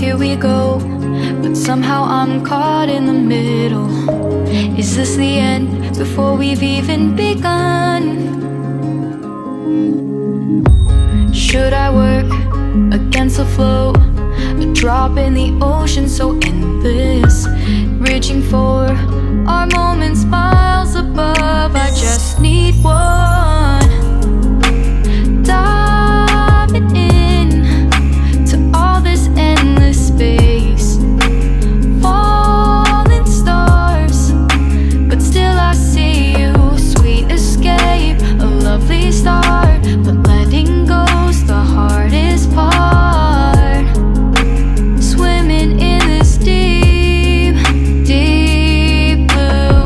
here we go, but somehow I'm caught in the middle. Is this the end before we've even begun? Should I work against the flow? A drop in the ocean so endless, reaching for our moments miles above. I just need one, diving in to all this endless space, falling stars, but still I see you. Sweet escape, a lovely start, but letting go's the hardest part. Swimming in this deep, deep blue.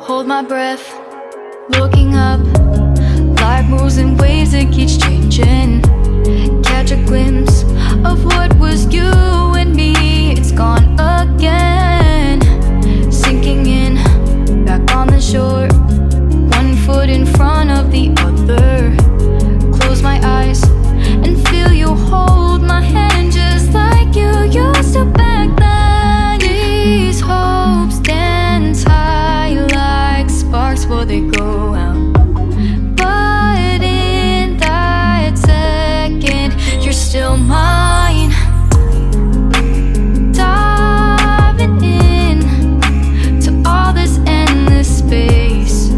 Hold my breath, looking up. Life moves in waves that keeps changing. Catch a glimpse of what was you and me. It's gone again, sinking in, back on the shore. One foot in front of the other. Close my eyes and feel you hold my hand just like you used to back then. These hopes dance high like sparks before they go out. But in that second, you're still mine. Diving in to all this endless space,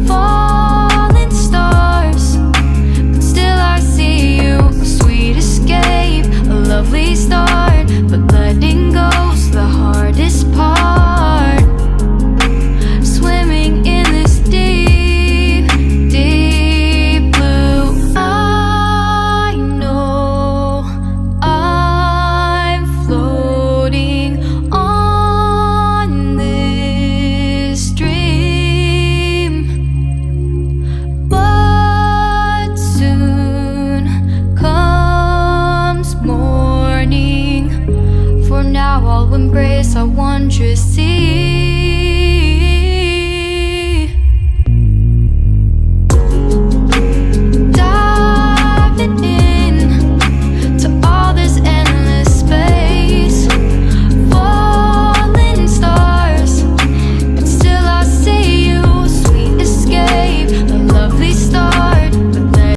falling stars, but still I see you. A sweet escape, a lovely start, but letting go's the hardest part. Swimming in this deep, deep blue. I know I'm floating on this dream, but soon comes morning. For now I'll embrace our wondrous sea.